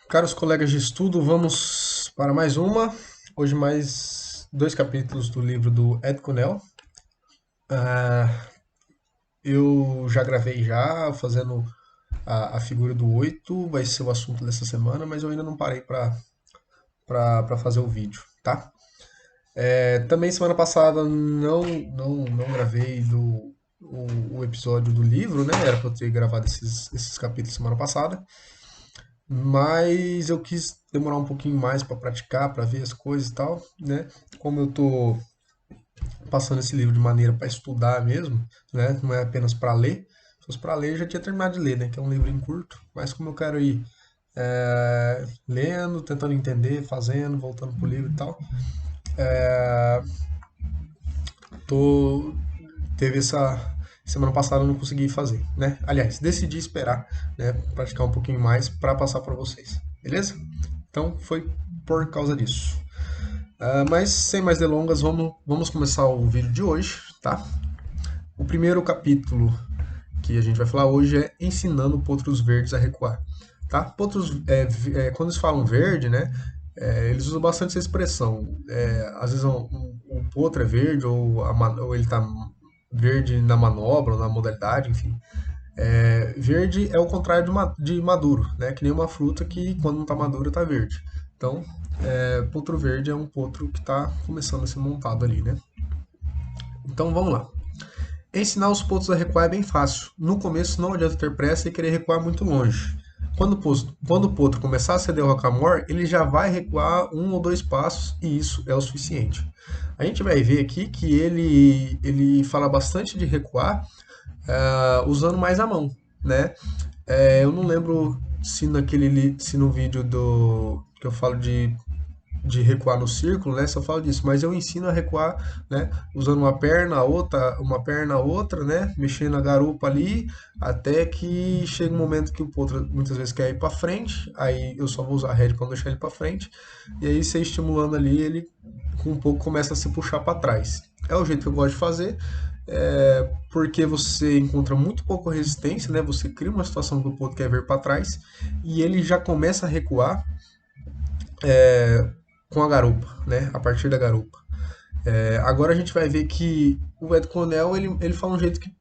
Caros colegas de estudo, vamos para mais uma. Hoje mais dois capítulos do livro do Ed Cunnell. Eu já gravei já, fazendo a figura do 8, vai ser o assunto dessa semana, mas eu ainda não parei para fazer o vídeo, tá? Também semana passada não gravei o episódio do livro, né? Era para eu ter gravado esses capítulos semana passada. Mas eu quis demorar um pouquinho mais para praticar, para ver as coisas e tal, né? Como eu tô passando esse livro de maneira para estudar mesmo, né? Não é apenas para ler. Se fosse para ler, eu já tinha terminado de ler, né? Que é um livrinho curto. Mas como eu quero ir lendo, tentando entender, fazendo, voltando pro livro e tal, tô teve essa semana passada eu não consegui fazer, né? Aliás, decidi esperar, né? Praticar um pouquinho mais para passar para vocês, beleza? Então foi por causa disso. Mas sem mais delongas, vamos começar o vídeo de hoje, tá? O primeiro capítulo que a gente vai falar hoje é ensinando potros verdes a recuar, tá? Potros, quando eles falam verde, né? Eles usam bastante essa expressão. Às vezes o potro é verde ou ele tá verde na manobra ou na modalidade, enfim. Verde é o contrário de maduro, né? Que nem uma fruta que quando não está madura está verde. Então, potro verde é um potro que está começando a ser montado ali, né? Então vamos lá. Ensinar os potros a recuar é bem fácil. No começo não adianta ter pressa e querer recuar muito longe. Quando o potro começar a ceder o rocamore, ele já vai recuar um ou dois passos e isso é o suficiente. A gente vai ver aqui que ele fala bastante de recuar usando mais a mão, né? Eu não lembro se no vídeo do que eu falo de recuar no círculo, né? Se eu falo disso, mas eu ensino a recuar, né? Usando uma perna, a outra, né? Mexendo a garupa ali, até que chega um momento que o potro muitas vezes quer ir para frente, aí eu só vou usar a rédea para deixar ele para frente, e aí você estimulando ali, ele com um pouco começa a se puxar para trás. É o jeito que eu gosto de fazer, porque você encontra muito pouca resistência, né? Você cria uma situação que o potro quer vir para trás e ele já começa a recuar com a garupa, né? A partir da garupa. Agora a gente vai ver que o Ed Conel ele fala um jeito que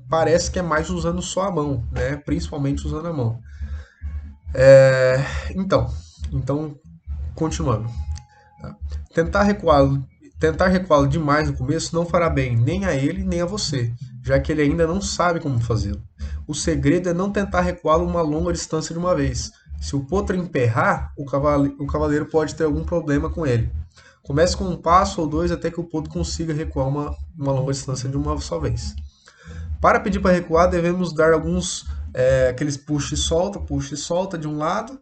parece que é mais usando só a mão, né? Principalmente usando a mão. É, então, então continuando. Tá? Tentar recuá-lo, tentar recuá-lo demais no começo não fará bem nem a ele nem a você, já que ele ainda não sabe como fazê-lo. O segredo é não tentar recuá-lo uma longa distância de uma vez. Se o potro emperrar, o cavaleiro pode ter algum problema com ele. Comece com um passo ou dois até que o potro consiga recuar uma longa distância de uma só vez. Para pedir para recuar, devemos dar alguns aqueles puxa e solta de um lado,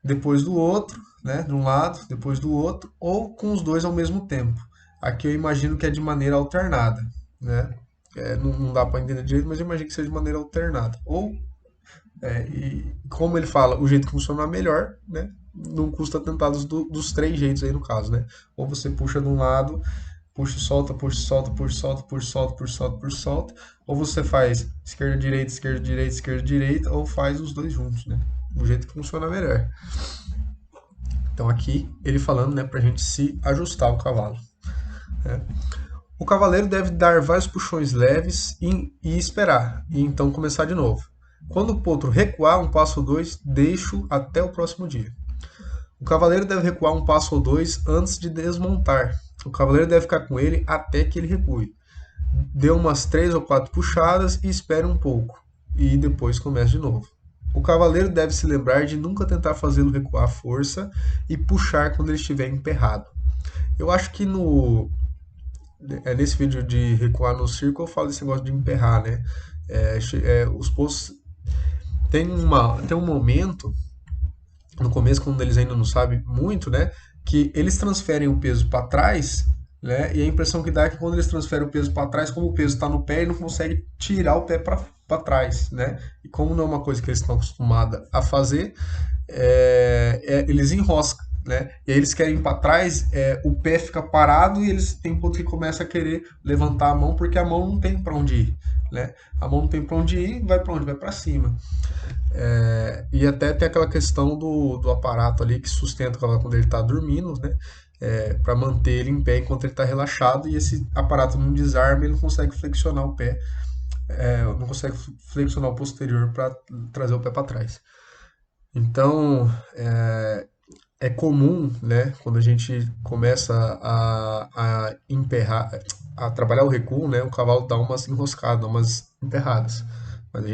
depois do outro, né? De um lado, depois do outro, ou com os dois ao mesmo tempo. Aqui eu imagino que é de maneira alternada, né? Não dá para entender direito, mas eu imagino que seja de maneira alternada. Ou, e como ele fala, o jeito que funciona melhor, né? Não custa tentar dos três jeitos aí no caso, né? Ou você puxa de um lado, puxa e solta, puxa e solta, puxa e solta, puxa e solta, puxa e solta, puxa e solta. Ou você faz esquerda, direita, esquerda, direita, esquerda, direita, ou faz os dois juntos, né? O jeito que funciona melhor. Então aqui ele falando, né, para a gente se ajustar ao cavalo. Né? O cavaleiro deve dar vários puxões leves e esperar, e então começar de novo. Quando o potro recuar um passo ou dois, deixo até o próximo dia. O cavaleiro deve recuar um passo ou dois antes de desmontar. O cavaleiro deve ficar com ele até que ele recue. Dê umas três ou quatro puxadas e espere um pouco, e depois comece de novo. O cavaleiro deve se lembrar de nunca tentar fazê-lo recuar à força e puxar quando ele estiver emperrado. Eu acho que nesse vídeo de recuar no círculo eu falo desse negócio de emperrar, né? Os poços tem um momento no começo, quando eles ainda não sabem muito, né? Que eles transferem o peso para trás, né? E a impressão que dá é que quando eles transferem o peso para trás, como o peso está no pé, ele não consegue tirar o pé para trás, né? E como não é uma coisa que eles estão acostumados a fazer, eles enroscam, né? E aí eles querem ir para trás, o pé fica parado e eles têm ponto que começa a querer levantar a mão porque a mão não tem para onde ir, né? A mão não tem para onde ir, vai para onde? Vai para cima. E até tem aquela questão do aparato ali que sustenta o cavalo quando ele está dormindo, né? Para manter ele em pé enquanto ele está relaxado, e esse aparato não desarma, ele não consegue flexionar o pé, não consegue flexionar o posterior para trazer o pé para trás. Então, é comum, né, quando a gente começa a emperrar, a trabalhar o recuo, né, o cavalo dá umas enroscadas, dá umas emperradas. Mas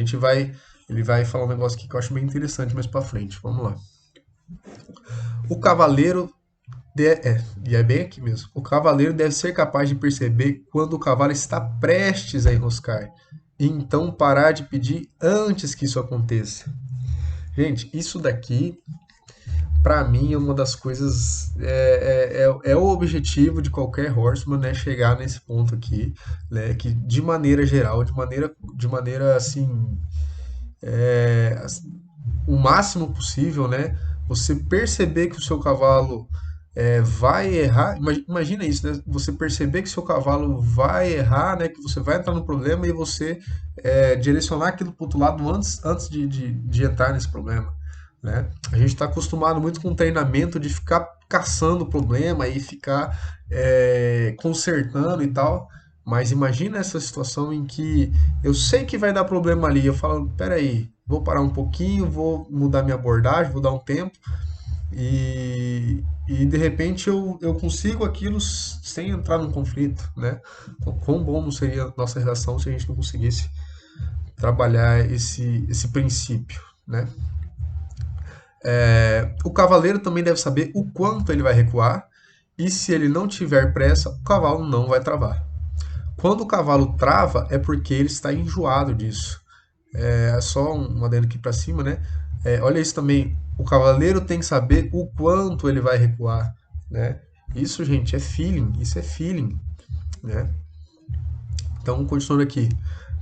ele vai falar um negócio aqui que eu acho bem interessante mais para frente. Vamos lá. O cavaleiro e é bem aqui mesmo. O cavaleiro deve ser capaz de perceber quando o cavalo está prestes a enroscar e então parar de pedir antes que isso aconteça. Gente, isso daqui para mim é uma das coisas é o objetivo de qualquer horseman, né, chegar nesse ponto aqui, né, que de maneira geral, de maneira assim, o máximo possível, né, você perceber que o seu cavalo vai errar. Imagina isso, né? Você perceber que seu cavalo vai errar, né? Que você vai entrar no problema e você direcionar aquilo para o outro lado antes de entrar nesse problema, né? A gente está acostumado muito com o treinamento de ficar caçando o problema e ficar consertando e tal. Mas imagina essa situação em que eu sei que vai dar problema ali. Eu falo, peraí, vou parar um pouquinho, vou mudar minha abordagem, vou dar um tempo e de repente eu consigo aquilo sem entrar num conflito, né? Quão bom não seria a nossa relação se a gente não conseguisse trabalhar esse princípio, né? O cavaleiro também deve saber o quanto ele vai recuar e se ele não tiver pressa, o cavalo não vai travar. Quando o cavalo trava é porque ele está enjoado disso. É só um adendo aqui para cima, né? Olha isso também. O cavaleiro tem que saber o quanto ele vai recuar, né? Isso, gente, é feeling. Isso é feeling, né? Então, continuando aqui.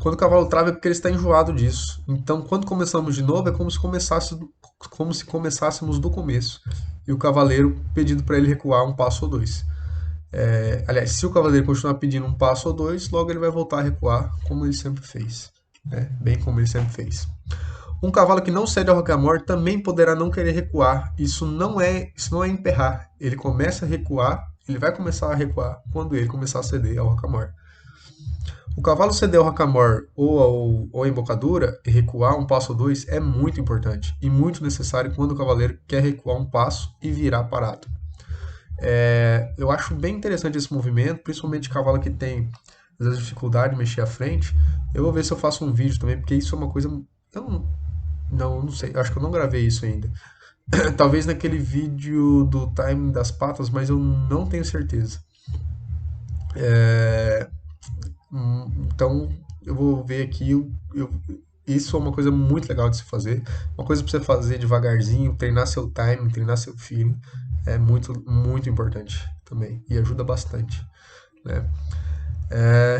Quando o cavalo trava é porque ele está enjoado disso. Então, quando começamos de novo, é como se começássemos do começo. E o cavaleiro pedindo para ele recuar um passo ou dois. Aliás, se o cavaleiro continuar pedindo um passo ou dois, logo ele vai voltar a recuar como ele sempre fez, né? Bem como ele sempre fez. Um cavalo que não cede ao rocamore também poderá não querer recuar. Isso não é emperrar. Ele começa a recuar, ele vai começar a recuar quando ele começar a ceder ao rocamore. O cavalo ceder ao rocamore ou a embocadura e recuar um passo ou dois é muito importante e muito necessário quando o cavaleiro quer recuar um passo e virar parado. Eu acho bem interessante esse movimento, principalmente cavalo que tem às vezes dificuldade de mexer à frente. Eu vou ver se eu faço um vídeo também, porque isso é uma coisa. Eu não sei, acho que eu não gravei isso ainda. Talvez naquele vídeo do timing das patas, mas eu não tenho certeza. Então eu vou ver aqui. Isso é uma coisa muito legal de se fazer. Uma coisa para você fazer devagarzinho, treinar seu timing, treinar seu feeling. É muito, muito importante também. E ajuda bastante, né?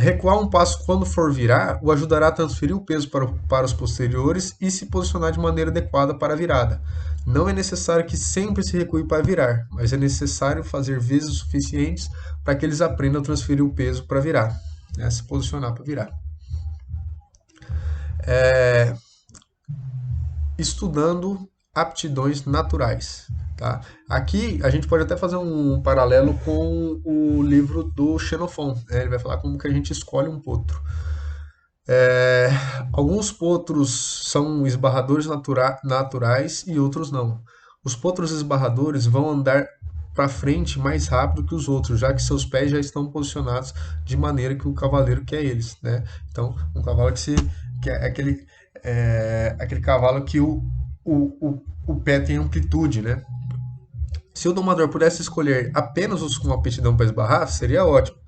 Recuar um passo quando for virar o ajudará a transferir o peso para os posteriores e se posicionar de maneira adequada para a virada. Não é necessário que sempre se recue para virar, mas é necessário fazer vezes suficientes para que eles aprendam a transferir o peso para virar, né? Se posicionar para virar. Estudando aptidões naturais. Tá? Aqui a gente pode até fazer um paralelo com o livro do Xenofon, né? Ele vai falar como que a gente escolhe um potro. Alguns potros são esbarradores naturais e outros não. Os potros esbarradores vão andar para frente mais rápido que os outros, já que seus pés já estão posicionados de maneira que o cavaleiro quer eles, né? Então, um cavalo que é aquele cavalo que o pé tem amplitude, né? Se o domador pudesse escolher apenas os com aptidão para esbarrar, seria ótimo.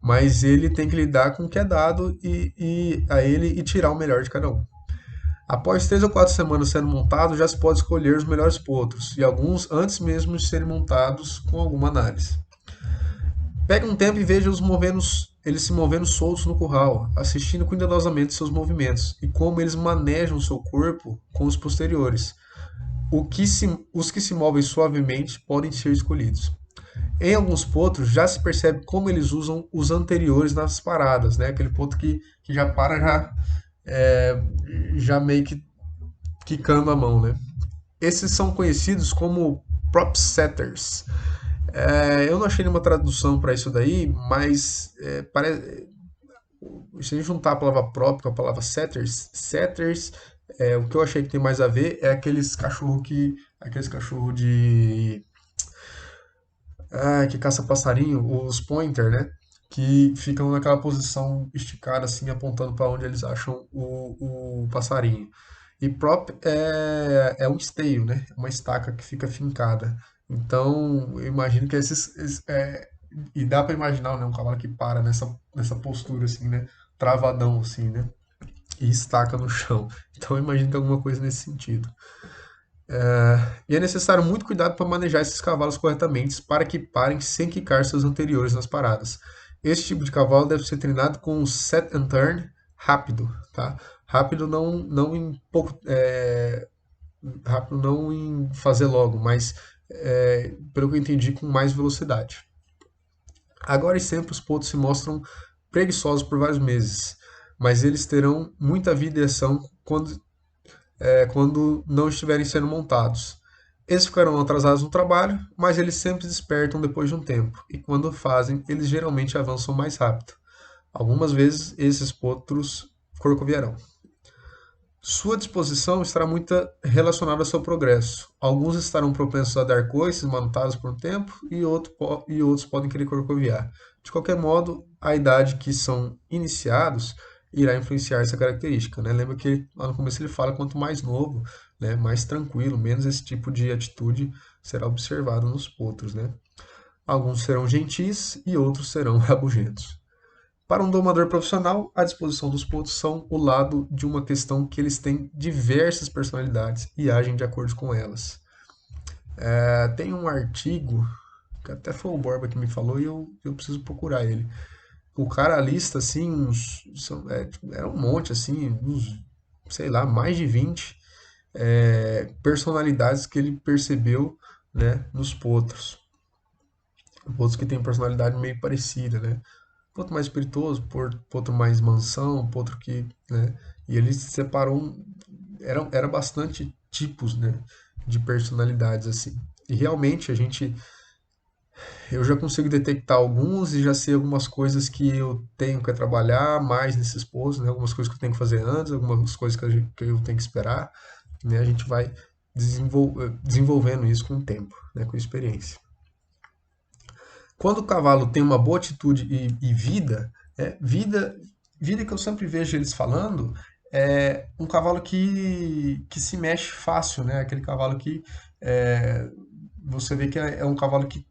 Mas ele tem que lidar com o que é dado a ele e tirar o melhor de cada um. Após 3 ou 4 semanas sendo montado, já se pode escolher os melhores potros, e alguns antes mesmo de serem montados com alguma análise. Pegue um tempo e veja eles se movendo soltos no curral, assistindo cuidadosamente seus movimentos e como eles manejam seu corpo com os posteriores. Os que se movem suavemente podem ser escolhidos. Em alguns potros já se percebe como eles usam os anteriores nas paradas, né? Aquele potro que já para é, já meio que quicando a mão, né? Esses são conhecidos como prop setters. Eu não achei nenhuma tradução para isso daí, mas se a gente juntar a palavra prop com a palavra setters, o que eu achei que tem mais a ver é aqueles cachorro que caça passarinho, os pointer, né? Que ficam naquela posição esticada, assim, apontando para onde eles acham o passarinho. E prop é um esteio, né? Uma estaca que fica fincada. Então, eu imagino que e dá para imaginar, né? Um cavalo que para nessa postura, assim, né? Travadão, assim, né? E estaca no chão. Então, eu imagino que é alguma coisa nesse sentido. E é necessário muito cuidado para manejar esses cavalos corretamente para que parem sem quicar seus anteriores nas paradas. Esse tipo de cavalo deve ser treinado com um set and turn rápido, tá? Rápido não em pouco, rápido não em fazer logo, mas pelo que eu entendi, com mais velocidade. Agora e sempre os potros se mostram preguiçosos por vários meses, mas eles terão muita vida e ação quando não estiverem sendo montados. Eles ficarão atrasados no trabalho, mas eles sempre despertam depois de um tempo, e quando fazem, eles geralmente avançam mais rápido. Algumas vezes esses potros corcoviarão. Sua disposição estará muito relacionada ao seu progresso. Alguns estarão propensos a dar coices montados por um tempo e outros podem querer corcoviar. De qualquer modo, a idade que são iniciados irá influenciar essa característica, né? Lembra que lá no começo ele fala quanto mais novo, né, mais tranquilo, menos esse tipo de atitude será observado nos potros, né? Alguns serão gentis e outros serão rabugentos. Para um domador profissional, a disposição dos pontos são o lado de uma questão que eles têm diversas personalidades e agem de acordo com elas. Tem um artigo, que até foi o Borba que me falou e eu preciso procurar ele. O cara lista, assim, era um monte, assim, sei lá, mais de 20 personalidades que ele percebeu, né, nos potros. Potros que têm personalidade meio parecida, né? Potro mais espirituoso, potro mais mansão, potro que, né? E ele separou, era bastante tipos, né, de personalidades assim. E realmente eu já consigo detectar alguns e já sei algumas coisas que eu tenho que trabalhar mais nesses pontos, né? Algumas coisas que eu tenho que fazer antes, algumas coisas que eu tenho que esperar, né? A gente vai desenvolvendo isso com o tempo, né? Com experiência. Quando o cavalo tem uma boa atitude e vida, vida que eu sempre vejo eles falando, é um cavalo que se mexe fácil, né? Aquele cavalo que é, você vê que é um cavalo que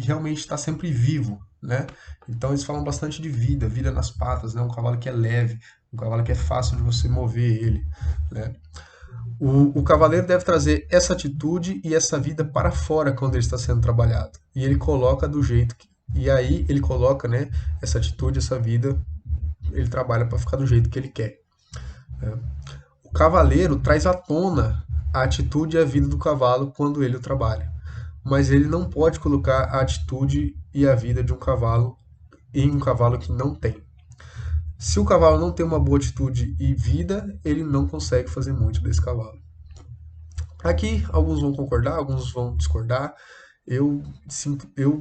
realmente está sempre vivo, né? Então eles falam bastante de vida, vida nas patas, né? Um cavalo que é leve, um cavalo que é fácil de você mover ele, né? O cavaleiro deve trazer essa atitude e essa vida para fora quando ele está sendo trabalhado. E ele coloca do jeito que. E aí ele coloca, né, essa atitude, essa vida, ele trabalha para ficar do jeito que ele quer. Né? O cavaleiro traz à tona a atitude e a vida do cavalo quando ele o trabalha. Mas ele não pode colocar a atitude e a vida de um cavalo em um cavalo que não tem. Se o cavalo não tem uma boa atitude e vida, ele não consegue fazer muito desse cavalo. Aqui alguns vão concordar, alguns vão discordar.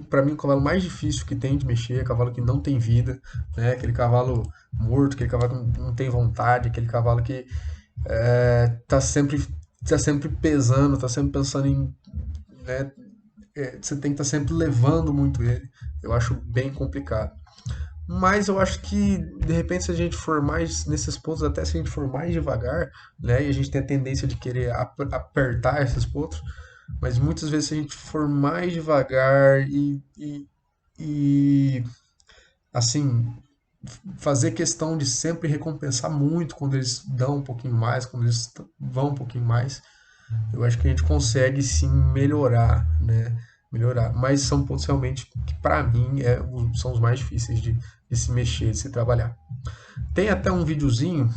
Para mim, o cavalo mais difícil que tem de mexer é o cavalo que não tem vida, né? Aquele cavalo morto, aquele cavalo que não tem vontade, aquele cavalo que tá sempre pesando, tá sempre pensando em, né? Você tem que estar sempre levando muito ele. Eu acho bem complicado. Mas eu acho que, de repente, se a gente for mais nesses pontos, até se a gente for mais devagar, né, e a gente tem a tendência de querer apertar esses pontos, mas muitas vezes se a gente for mais devagar e assim, fazer questão de sempre recompensar muito quando eles dão um pouquinho mais, quando eles vão um pouquinho mais, eu acho que a gente consegue sim melhorar, né? Melhorar. Mas são pontos realmente que, para mim, são os mais difíceis de se mexer, de se trabalhar. Tem até um videozinho,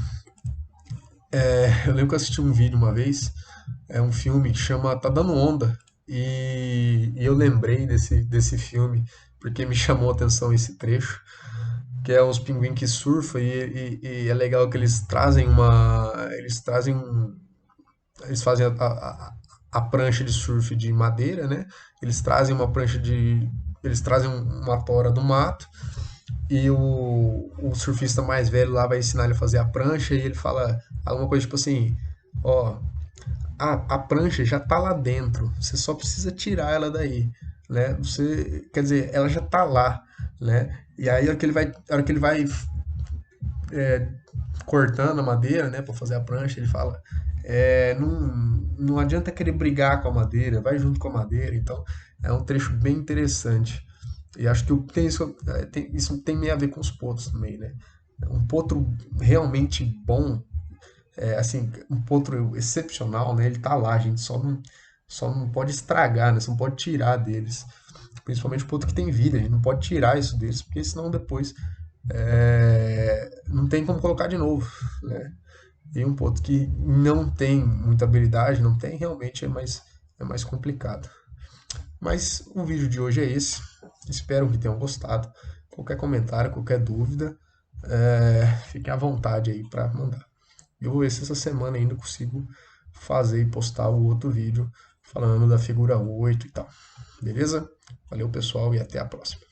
eu lembro que eu assisti um vídeo uma vez É um filme que chama Tá Dando Onda. E eu lembrei desse filme porque me chamou a atenção esse trecho, que é os pinguins que surfam e é legal que eles trazem uma. Eles trazem um. Eles fazem a prancha de surf de madeira, né? Eles trazem uma prancha de. Eles trazem uma tora do mato e o surfista mais velho lá vai ensinar ele a fazer a prancha e ele fala alguma coisa tipo assim: ó, a prancha já tá lá dentro, você só precisa tirar ela daí, né? Você, quer dizer, ela já tá lá, né? E aí a hora que ele vai cortando a madeira, né, para fazer a prancha, ele fala, não adianta querer brigar com a madeira, vai junto com a madeira. Então, é um trecho bem interessante. E acho que isso tem a ver com os potros também, né? Um potro realmente bom, assim, um potro excepcional, né? Ele tá lá, a gente só não pode estragar, né? Só não pode tirar deles. Principalmente o potro que tem vida, a gente não pode tirar isso deles, porque senão depois não tem como colocar de novo, né? E um ponto que não tem muita habilidade, não tem, realmente é mais complicado. Mas o vídeo de hoje é esse. Espero que tenham gostado. Qualquer comentário, qualquer dúvida, fique à vontade aí para mandar. Eu vou ver se essa semana ainda consigo fazer e postar o outro vídeo falando da figura 8 e tal. Beleza? Valeu, pessoal, e até a próxima.